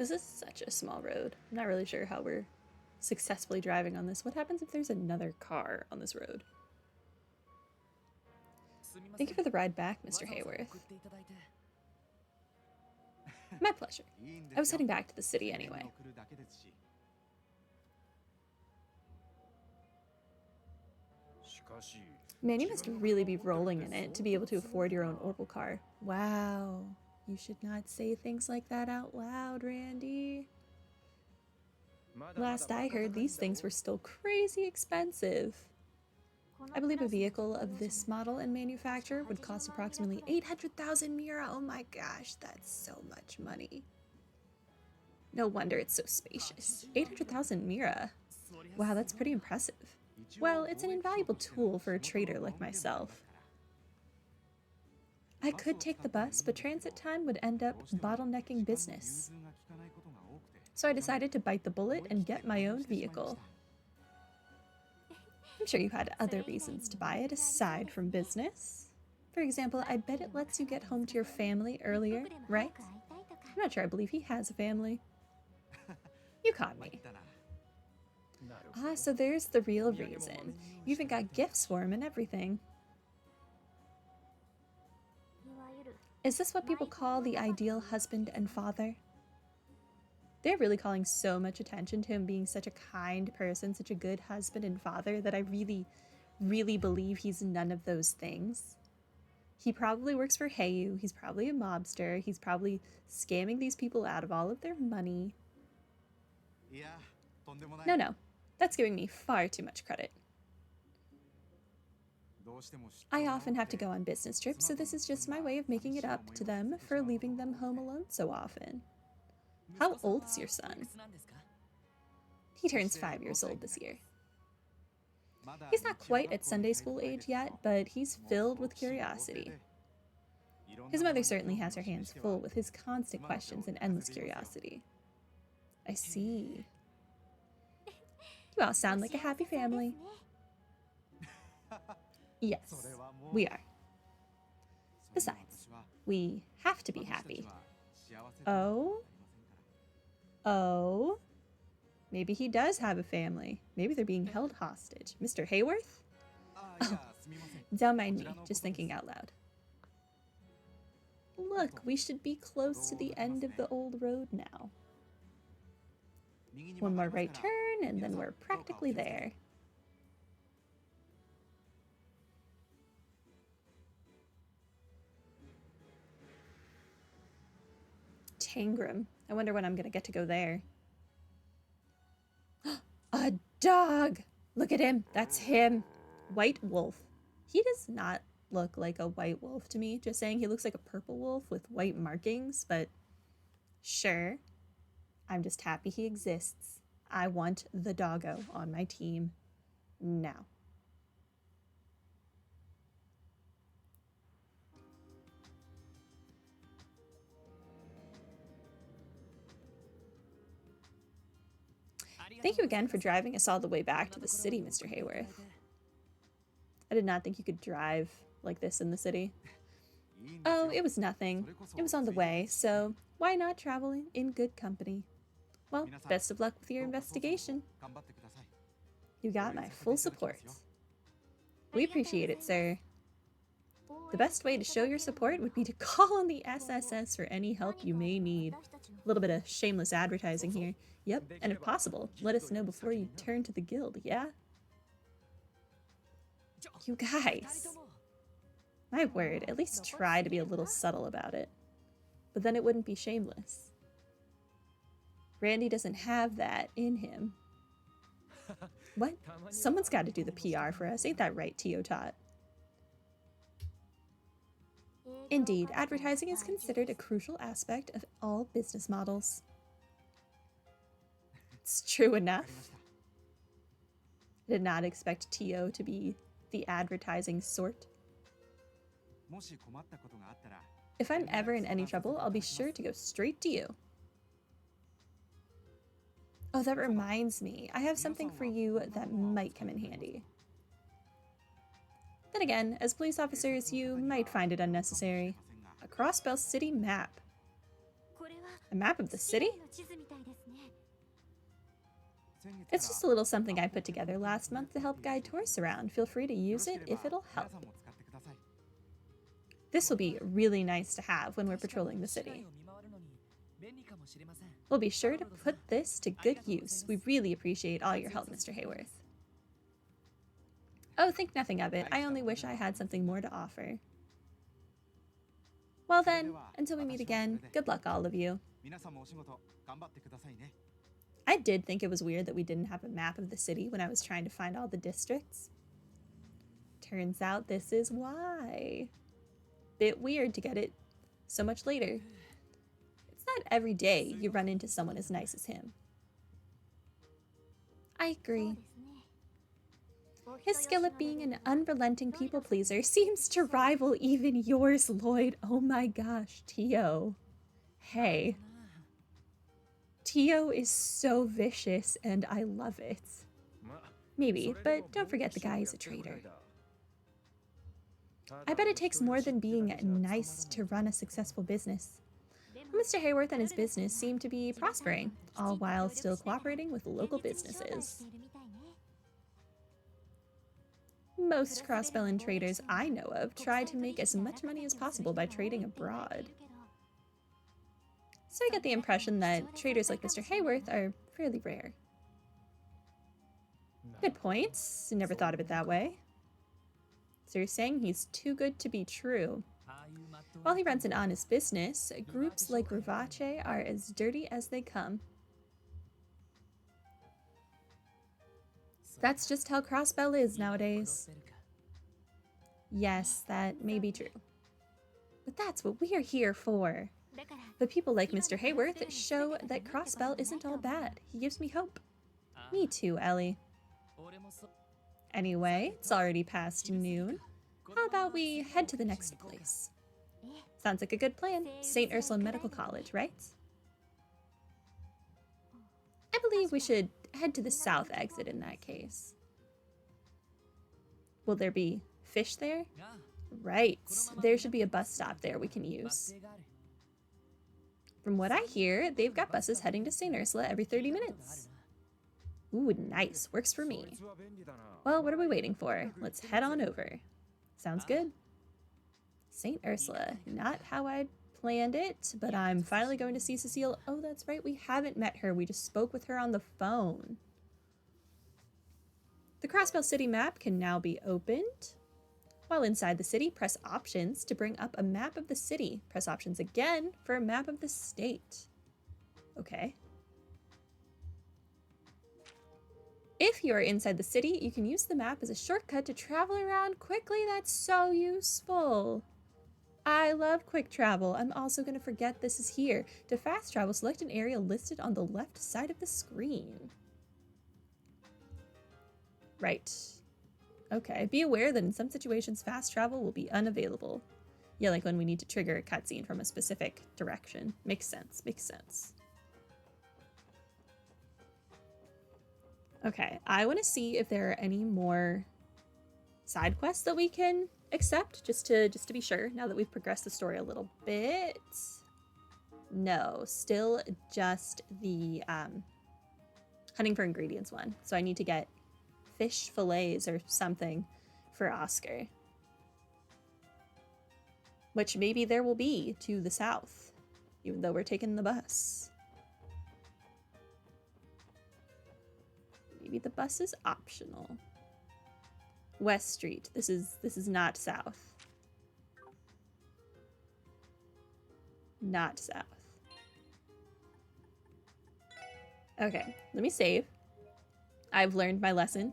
This is such a small road. I'm not really sure how we're successfully driving on this. What happens if there's another car on this road? Thank you for the ride back, Mr. Hayworth. My pleasure. I was heading back to the city anyway. Man, you must really be rolling in it to be able to afford your own Opel car. Wow. You should not say things like that out loud, Randy. Last I heard, these things were still crazy expensive. I believe a vehicle of this model and manufacture would cost approximately 800,000 Mira. Oh my gosh, that's so much money. No wonder it's so spacious. 800,000 Mira. Wow, that's pretty impressive. Well, it's an invaluable tool for a trader like myself. I could take the bus, but transit time would end up bottlenecking business. So I decided to bite the bullet and get my own vehicle. I'm sure you had other reasons to buy it aside from business. For example, I bet it lets you get home to your family earlier, right? I'm not sure I believe he has a family. You caught me. Ah, so there's the real reason. You even got gifts for him and everything. Is this what people call the ideal husband and father? They're really calling so much attention to him being such a kind person, such a good husband and father, that I really, really believe he's none of those things. He probably works for Heyu, he's probably a mobster, he's probably scamming these people out of all of their money. No, that's giving me far too much credit. I often have to go on business trips, so this is just my way of making it up to them for leaving them home alone so often. How old's your son? He turns 5 years old this year. He's not quite at Sunday school age yet, but he's filled with curiosity. His mother certainly has her hands full with his constant questions and endless curiosity. I see. You all sound like a happy family. Yes, we are. Besides, we have to be happy. Oh? Oh? Maybe he does have a family. Maybe they're being held hostage. Mr. Hayworth? Oh, don't mind me, just thinking out loud. Look, we should be close to the end of the old road now. One more right turn, and then we're practically there. Tangram. I wonder when I'm gonna get to go there. A dog! Look at him. That's him. White wolf. He does not look like a white wolf to me. Just saying, he looks like a purple wolf with white markings, but sure. I'm just happy he exists. I want the doggo on my team now. Thank you again for driving us all the way back to the city, Mr. Hayworth. I did not think you could drive like this in the city. Oh, it was nothing. It was on the way, so why not travel in good company? Well, best of luck with your investigation. You got my full support. We appreciate it, sir. The best way to show your support would be to call on the SSS for any help you may need. A little bit of shameless advertising here. Yep, and if possible, let us know before you turn to the guild, yeah? You guys. My word, at least try to be a little subtle about it. But then it wouldn't be shameless. Randy doesn't have that in him. What? Someone's got to do the PR for us, ain't that right, Teotot? Indeed, advertising is considered a crucial aspect of all business models. It's true enough. I did not expect Tio to be the advertising sort. If I'm ever in any trouble, I'll be sure to go straight to you. Oh, that reminds me. I have something for you that might come in handy. Then again, as police officers, you might find it unnecessary. A Crossbell City map. A map of the city? It's just a little something I put together last month to help guide tourists around. Feel free to use it if it'll help. This will be really nice to have when we're patrolling the city. We'll be sure to put this to good use. We really appreciate all your help, Mr. Hayworth. Oh, think nothing of it. I only wish I had something more to offer. Well then, until we meet again, good luck all of you. I did think it was weird that we didn't have a map of the city when I was trying to find all the districts. Turns out this is why. Bit weird to get it so much later. It's not every day you run into someone as nice as him. I agree. His skill at being an unrelenting people pleaser seems to rival even yours, Lloyd. Oh my gosh, Tio. Hey. Tio is so vicious and I love it. Maybe, but don't forget the guy is a traitor. I bet it takes more than being nice to run a successful business. Mr. Hayworth and his business seem to be prospering, all while still cooperating with local businesses. Most Crossbellin traders I know of try to make as much money as possible by trading abroad. So I get the impression that traders like Mr. Hayworth are fairly rare. Good points. Never thought of it that way. So you're saying he's too good to be true. While he runs an honest business, groups like Rivace are as dirty as they come. That's just how Crossbell is nowadays. Yes, that may be true. But that's what we're here for. But people like Mr. Hayworth show that Crossbell isn't all bad. He gives me hope. Me too, Ellie. Anyway, it's already past noon. How about we head to the next place? Sounds like a good plan. St. Ursula Medical College, right? I believe we should head to the south exit in that case. Will there be fish there? Right. There should be a bus stop there we can use. From what I hear, they've got buses heading to St. Ursula every 30 minutes. Ooh, nice. Works for me. Well, what are we waiting for? Let's head on over. Sounds good. St. Ursula. Not how I'd planned it, but I'm finally going to see Cecile. Oh, that's right. We haven't met her. We just spoke with her on the phone. The Crossbell City map can now be opened. While inside the city, press Options to bring up a map of the city. Press Options again for a map of the state. Okay. If you are inside the city, you can use the map as a shortcut to travel around quickly. That's so useful. I love quick travel. I'm also going to forget this is here. To fast travel, select an area listed on the left side of the screen. Right. Okay, be aware that in some situations fast travel will be unavailable. Yeah, like when we need to trigger a cutscene from a specific direction. Makes sense, makes sense. Okay, I want to see if there are any more side quests that we can accept, just to be sure, now that we've progressed the story a little bit. No, still just the hunting for ingredients one. So I need to get fish fillets or something for Oscar. Which maybe there will be to the south, even though we're taking the bus. Maybe the bus is optional. West Street. This is not south. Not south. Okay, let me save. I've learned my lesson.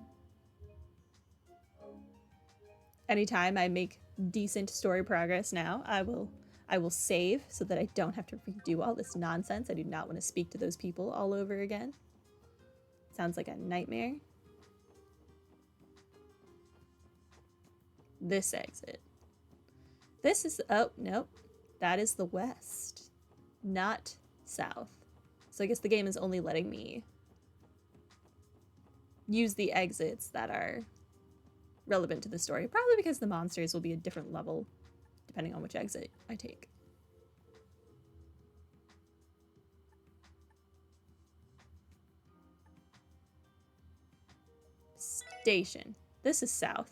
Anytime I make decent story progress now, I will save so that I don't have to redo all this nonsense. I do not want to speak to those people all over again. Sounds like a nightmare. This exit. This is, oh, nope. That is the west, not south. So I guess the game is only letting me use the exits that are relevant to the story. Probably because the monsters will be a different level depending on which exit I take. Station. This is south.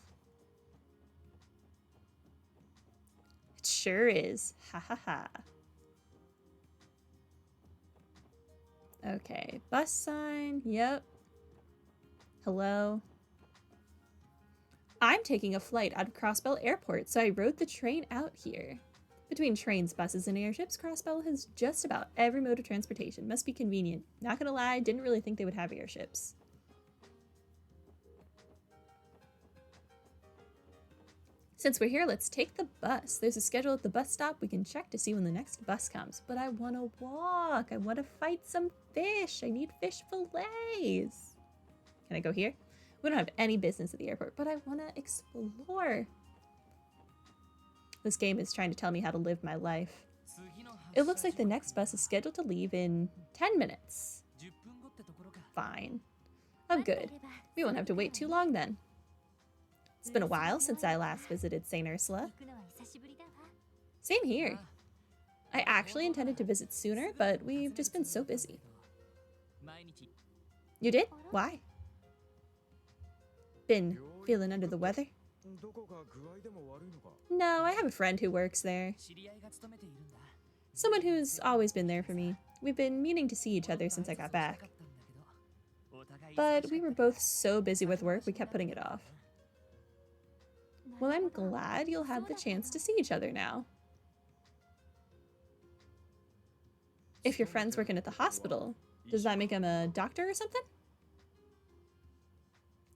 It sure is. Ha ha ha. Okay, bus sign. Yep. Hello. I'm taking a flight out of Crossbell Airport, so I rode the train out here. Between trains, buses, and airships, Crossbell has just about every mode of transportation. Must be convenient. Not gonna lie, didn't really think they would have airships. Since we're here, let's take the bus. There's a schedule at the bus stop. We can check to see when the next bus comes. But I want to walk. I want to fight some fish. I need fish fillets. Can I go here? We don't have any business at the airport, but I want to explore. This game is trying to tell me how to live my life. It looks like the next bus is scheduled to leave in 10 minutes. Fine. Oh, good. We won't have to wait too long then. It's been a while since I last visited St. Ursula. Same here. I actually intended to visit sooner, but we've just been so busy. You did? Why? Been feeling under the weather? No, I have a friend who works there. Someone who's always been there for me. We've been meaning to see each other since I got back. But we were both so busy with work, we kept putting it off. Well, I'm glad you'll have the chance to see each other now. If your friend's working at the hospital, does that make him a doctor or something?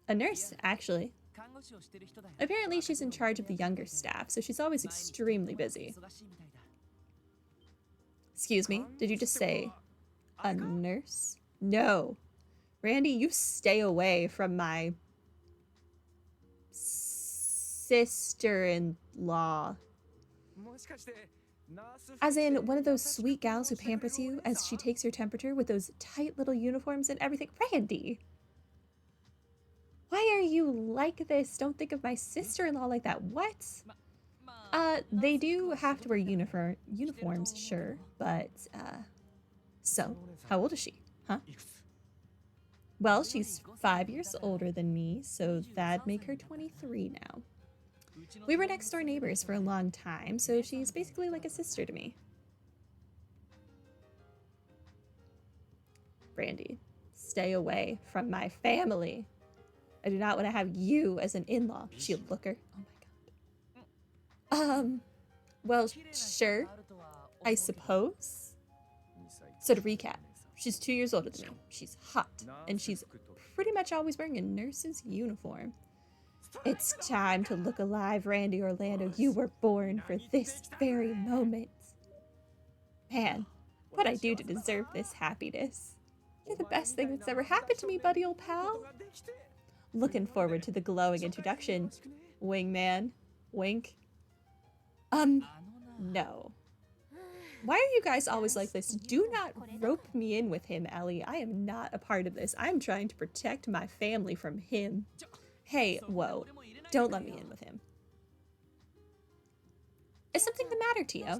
A nurse, actually. Apparently she's in charge of the younger staff, so she's always extremely busy. Excuse me, did you just say a nurse? No. Randy, you stay away from my sister-in-law. As in one of those sweet gals who pampers you as she takes your temperature with those tight little uniforms and everything. Randy! Why are you like this? Don't think of my sister-in-law like that. What? They do have to wear uniforms, sure, but, so, how old is she, huh? Well, she's 5 years older than me, so that'd make her 23 now. We were next door neighbors for a long time, so she's basically like a sister to me. Brandy, stay away from my family. I do not want to have you as an in-law, shield looker. Oh my god. Well, sure, I suppose. So to recap, she's 2 years older than me. She's hot, and she's pretty much always wearing a nurse's uniform. It's time to look alive, Randy Orlando. You were born for this very moment. Man, what'd I do to deserve this happiness? You're the best thing that's ever happened to me, buddy old pal. Looking forward to the glowing introduction. Wingman. Wink. No. Why are you guys always like this? Do not rope me in with him, Ellie. I am not a part of this. I'm trying to protect my family from him. Hey, whoa. Don't let me in with him. Is something the matter, Tio?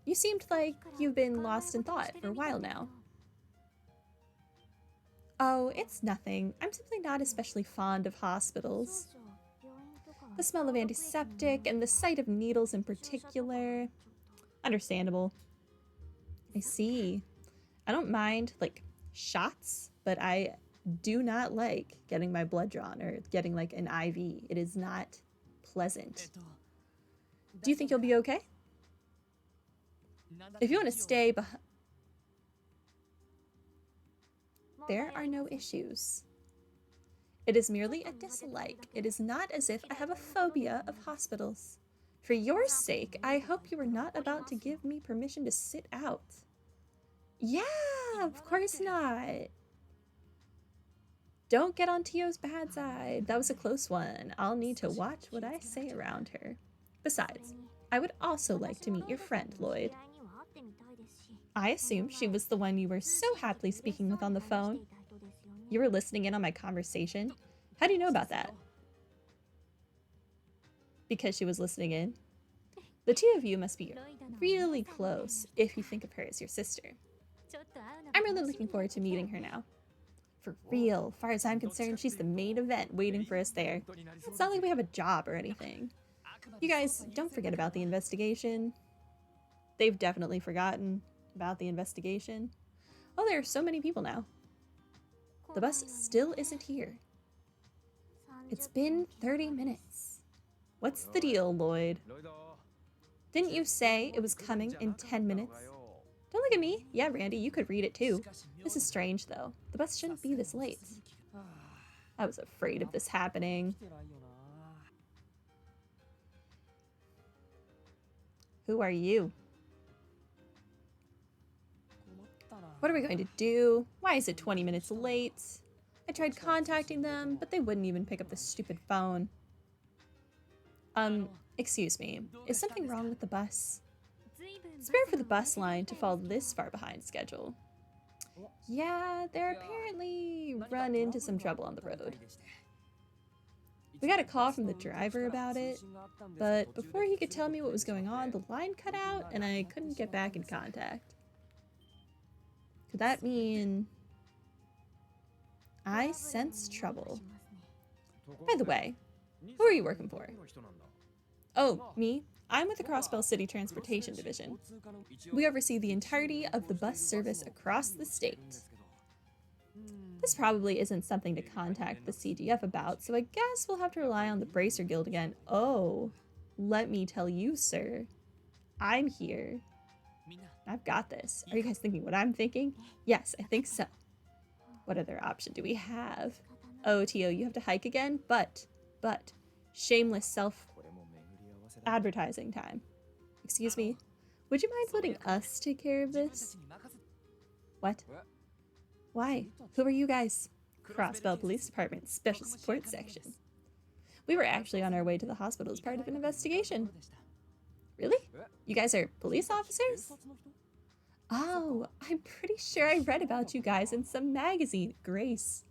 You seemed like you've been lost in thought for a while now. Oh, it's nothing. I'm simply not especially fond of hospitals. The smell of antiseptic and the sight of needles in particular. Understandable. I see. I don't mind, like, shots, but I do not like getting my blood drawn or getting, like, an IV. It is not pleasant. Do you think you'll be okay? If you want to stay behind... There are no issues. It is merely a dislike. It is not as if I have a phobia of hospitals. For your sake, I hope you are not about to give me permission to sit out. Yeah, of course not. Don't get on Tio's bad side. That was a close one. I'll need to watch what I say around her. Besides, I would also like to meet your friend, Lloyd. I assume she was the one you were so happily speaking with on the phone. You were listening in on my conversation? How do you know about that? Because she was listening in? The two of you must be really close if you think of her as your sister. I'm really looking forward to meeting her now. For real, far as I'm concerned, she's the main event waiting for us there. It's not like we have a job or anything. You guys, don't forget about the investigation. They've definitely forgotten about the investigation. Oh, there are so many people now. The bus still isn't here. It's been 30 minutes. What's the deal, Lloyd? Didn't you say it was coming in 10 minutes? Don't look at me. Yeah, Randy, you could read it too. This is strange, though. The bus shouldn't be this late. I was afraid of this happening. Who are you? What are we going to do? Why is it 20 minutes late? I tried contacting them, but they wouldn't even pick up the stupid phone. Excuse me. Is something wrong with the bus? It's rare for the bus line to fall this far behind schedule. Yeah, they're apparently run into some trouble on the road. We got a call from the driver about it, but before he could tell me what was going on, the line cut out and I couldn't get back in contact. Could that mean I sense trouble? By the way, who are you working for? Oh, me? I'm with the Crossbell City Transportation Division. We oversee the entirety of the bus service across the state. This probably isn't something to contact the CDF about, so I guess we'll have to rely on the Bracer Guild again. Oh, let me tell you, sir. I'm here. I've got this. Are you guys thinking what I'm thinking? Yes, I think so. What other option do we have? Oh, Tio, you have to hike again? But, shameless self-advertising time. Excuse me? Would you mind letting us take care of this? What? Why? Who are you guys? Crossbell Police Department, Special Support Section. We were actually on our way to the hospital as part of an investigation. Really? You guys are police officers? Oh, I'm pretty sure I read about you guys in some magazine. Grace,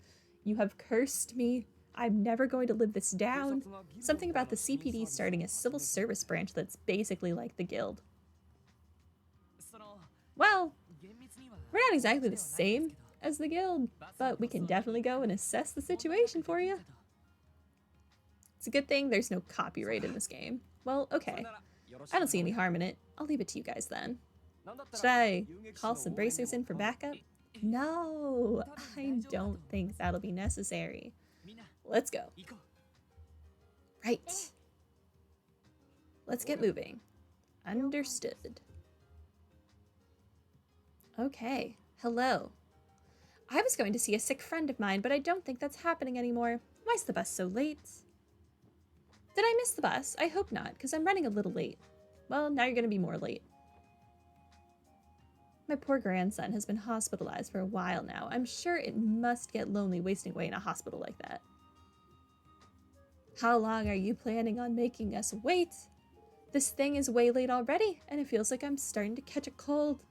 you have cursed me. I'm never going to live this down. Something about the CPD starting a civil service branch that's basically like the guild. Well, we're not exactly the same as the guild, but we can definitely go and assess the situation for you. It's a good thing there's no copyright in this game. Well, okay. I don't see any harm in it. I'll leave it to you guys then. Should I call some bracers in for backup? No, I don't think that'll be necessary. Let's go. Right. Let's get moving. Understood. Okay, hello. I was going to see a sick friend of mine, but I don't think that's happening anymore. Why is the bus so late? Did I miss the bus? I hope not, because I'm running a little late. Well, now you're going to be more late. My poor grandson has been hospitalized for a while now. I'm sure it must get lonely wasting away in a hospital like that. How long are you planning on making us wait? This thing is way late already, and it feels like I'm starting to catch a cold.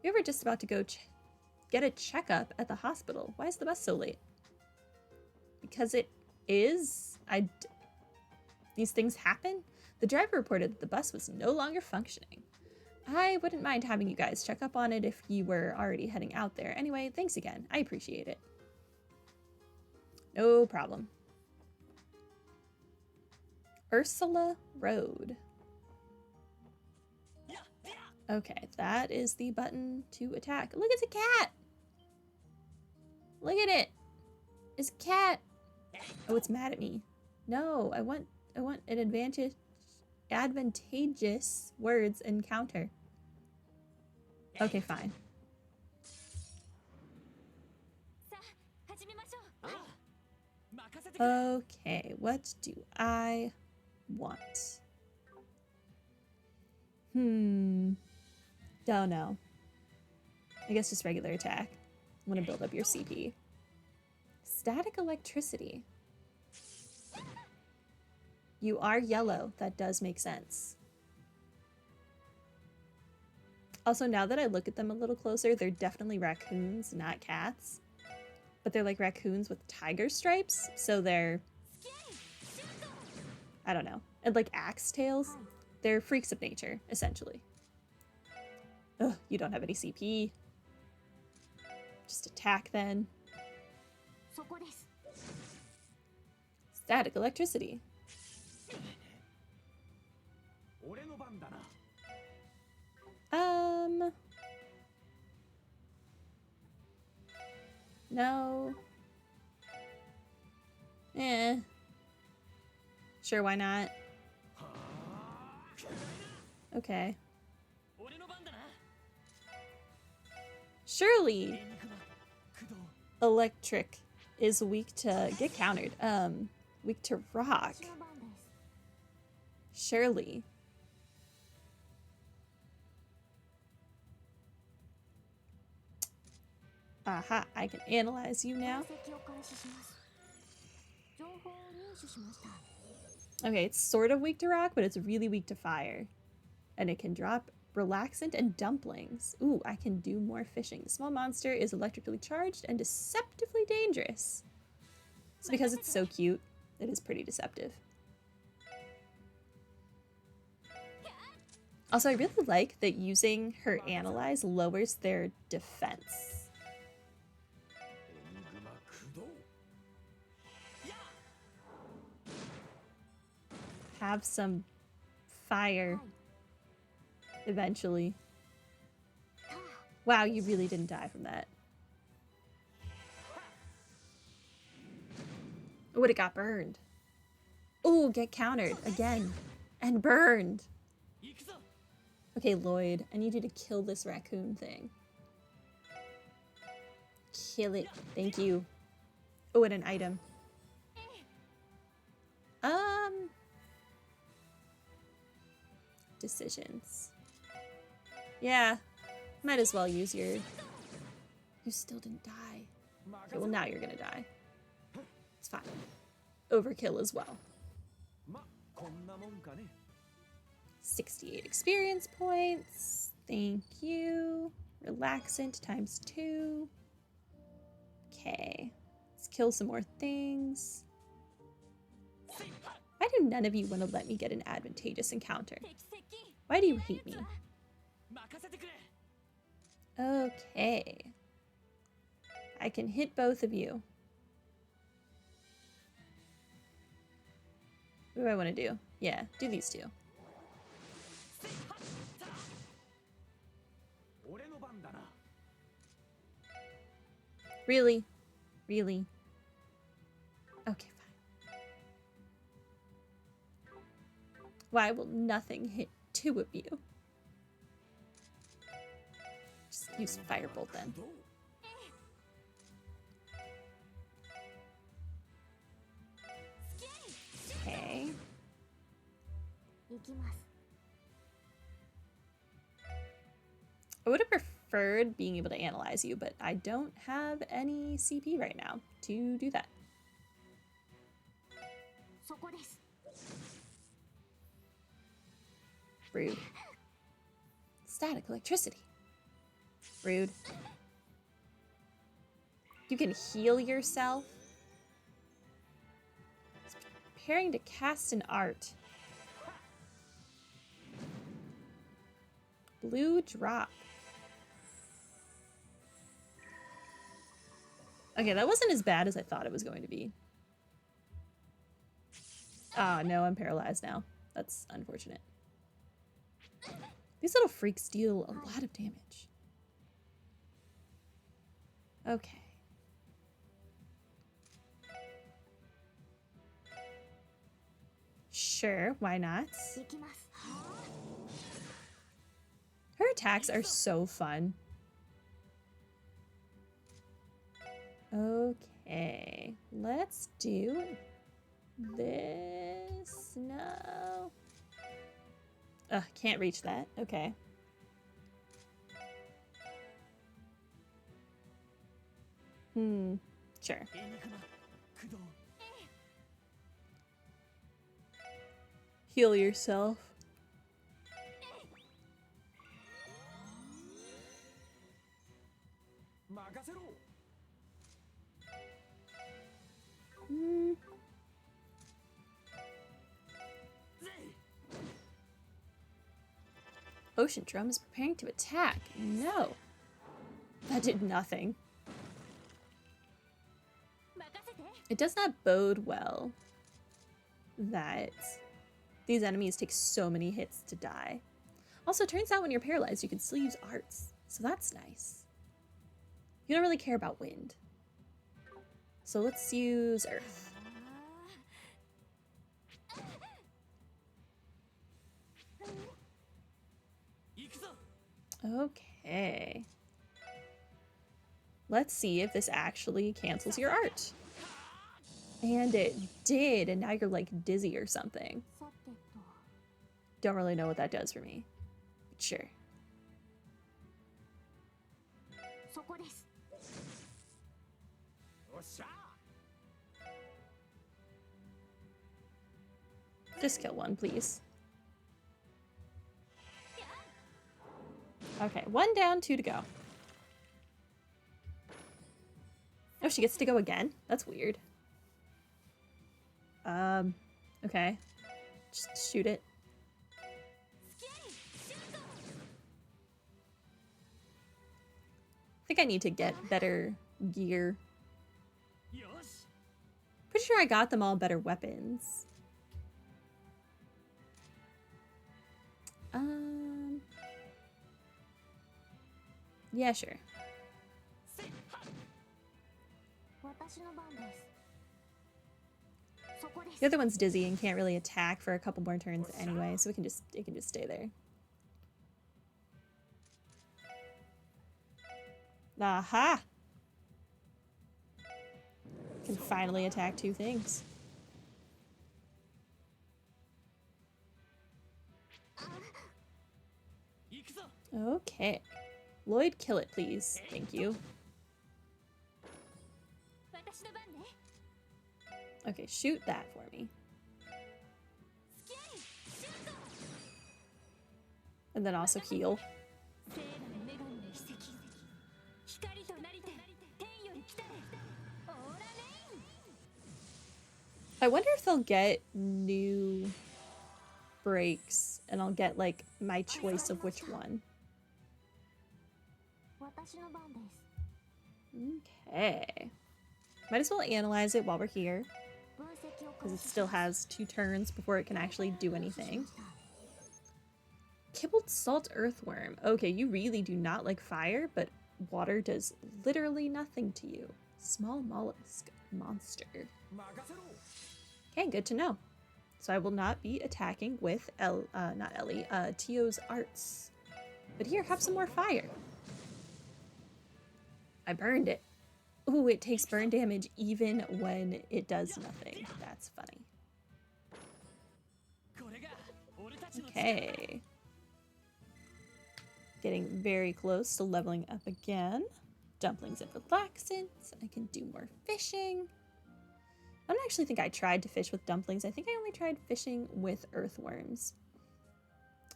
We were just about to go get a checkup at the hospital. Why is the bus so late? Because it is? These things happen? The driver reported that the bus was no longer functioning. I wouldn't mind having you guys check up on it if you were already heading out there. Anyway, thanks again. I appreciate it. No problem. Ursula Road. Okay, that is the button to attack. Look, it's a cat! Look at it! It's a cat! Oh, it's mad at me. No, I want an advantageous words encounter. Okay, fine. Okay, what do I want? Don't know. I guess just regular attack. I want to build up your CP. Static electricity. You are yellow. That does make sense. Also, now that I look at them a little closer, they're definitely raccoons, not cats. But they're like raccoons with tiger stripes, so they're... I don't know. And like axe tails. They're freaks of nature, essentially. Ugh, you don't have any CP. Just attack then. そこです Static electricity. 俺の番だな No. Eh. Sure, why not? Okay. 俺の番だな Surely 肉馬駆動 electric is weak to get countered. Weak to rock. 私の番です Surely. Aha, I can analyze you 分 now. 析を開始します情報を入手しました Okay, it's sort of weak to rock, but it's really weak to fire. And it can drop relaxant and dumplings. Ooh, I can do more fishing. The small monster is electrically charged and deceptively dangerous. So because it's so cute, it is pretty deceptive. Also, I really like that using her analyze lowers their defense. エニグマ駆動 Have some fire eventually. Wow, you really didn't die from that. Would it got burned? Oh, get countered again and burned. 行くぞ Okay, Lloyd, I need you to kill this raccoon thing. Kill it. Thank you. Oh, and an item. Decisions. Yeah, might as well use your... You still didn't die. Okay, well now you're gonna die. It's fine. Overkill as well. まこんなもんかね 68 experience points. Thank you. Relaxant times 2. Okay. Let's kill some more things. Why do none of you want to let me get an advantageous encounter? 敵接近 Why do you hate me? 任せてくれ Okay. I can hit both of you. What do I want to do? Yeah, do these two. 俺の番だな Really? Really? Okay, fine. Why will nothing hit two of you? Just use Firebolt then. 駆動 Okay. 行きます I would have preferred being able to analyze you, but I don't have any CP right now to do that. そこです Rude. Static electricity. Rude. You can heal yourself. It's preparing to cast an art. Blue drop. Okay, that wasn't as bad as I thought it was going to be. Ah, no, I'm paralyzed now. That's unfortunate. These little freaks deal a lot of damage. Okay. Sure, why not? 行きます Her attacks are so fun. Okay, let's do this. No. Ugh, can't reach that. Okay. Sure. エニグマ駆動 Heal yourself. Ocean Drum is preparing to attack. No. That did nothing. It does not bode well that these enemies take so many hits to die. Also, it turns out when you're paralyzed, you can still use arts, so that's nice. You don't really care about wind. So let's use earth. 行くぞ。 Okay. Let's see if this actually cancels your art. And it did, and now you're like dizzy or something. さてと Don't really know what that does for me. But sure. そこです おっしゃ。 Just kill one, please. Okay, 1 down, 2 to go. Oh, she gets to go again? That's weird. Okay. Just shoot it. I think I need to get better gear. よし。 Pretty sure I got them all better weapons. Yeah, sure. 私の番ですそこです The other one's dizzy and can't really attack for a couple more turns anyway, so it can just stay there. Aha! Can finally attack 2 things. Okay. Lloyd, kill it, please. Thank you. 私の番ね Okay, shoot that for me. And then also heal. 聖なる女神の遺跡光となりて天より来たれオーラレイン I wonder if they'll get new breaks and I'll get like my choice of which one. 私の番です Okay. Might as well analyze it while we're here, 分析を because it still has 2 turns before it can actually do anything. Kibbled salt earthworm. Okay, you really do not like fire, but water does literally nothing to you. Small mollusk monster. 任せろ。 Okay, good to know. So I will not be attacking with not Ellie, Tio's arts. But here, have some more fire. I burned it. Ooh, it takes burn damage even when it does nothing. That's funny. これが俺たちの力だ。 Okay. Getting very close to leveling up again. Dumplings and relaxants. I can do more fishing. I don't actually think I tried to fish with dumplings. I think I only tried fishing with earthworms.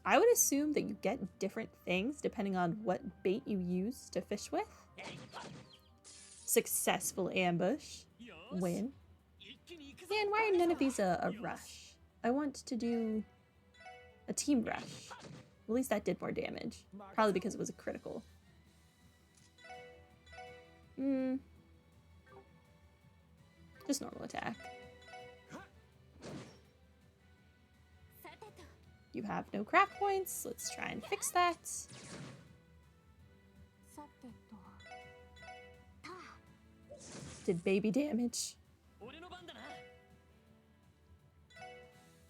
I would assume that you get different things depending on what bait you use to fish with. Successful ambush. よし。 Win. 一気に行くぞ。 Man, why are none of these a rush? I want to do a team rush. At least that did more damage. Probably because it was a critical. Just normal attack. さてと You have no craft points. Let's try and fix that. さてとた Did baby damage. 俺の番だな。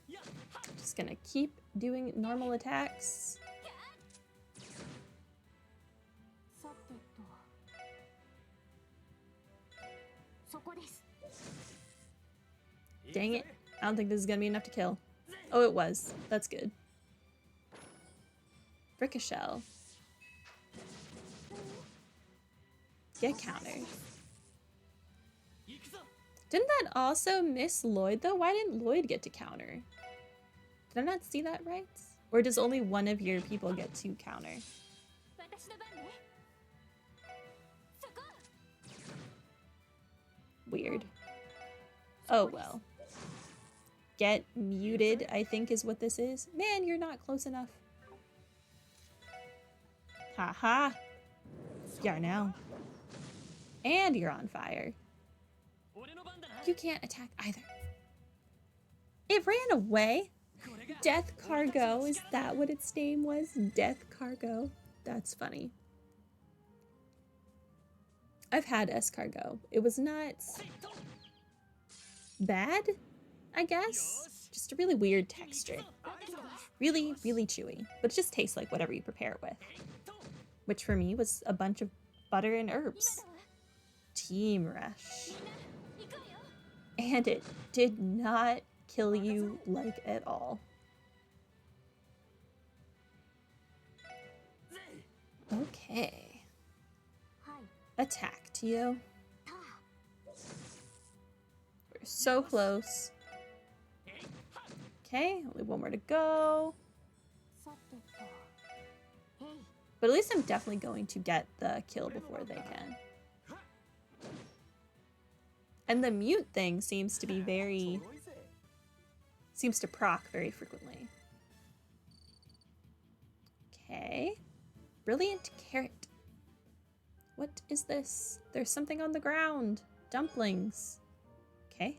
やっはっ。 Just gonna keep doing normal attacks. さてとそこです Dang it. I don't think this is gonna be enough to kill. Oh, it was. That's good. Ricochet. Get counter. 行くぞ。 Didn't that also miss Lloyd, though? Why didn't Lloyd get to counter? Did I not see that right? Or does only one of your people get to counter? 私の番ねそこ Weird. Oh, well. Get muted, I think is what this is. Man, you're not close enough. Haha. You are now. And you're on fire. 俺の番だな。You can't attack either. It ran away. これが Death Cargo. Is that what its name was? Death Cargo. That's funny. I've had escargot. It was not セット bad, I guess. Just a really weird texture. Really, really chewy. But it just tastes like whatever you prepare it with. Which for me was a bunch of butter and herbs. Team Rush. みんな行くわよ And it did not kill you like at all. Okay. はい Attack to you. た We're so close. Okay, only one more to go. さてとえい But at least I'm definitely going to get the kill before they can. And the mute thing seems to be very... seems to proc very frequently. Okay. Brilliant carrot. What is this? There's something on the ground. Dumplings. Okay.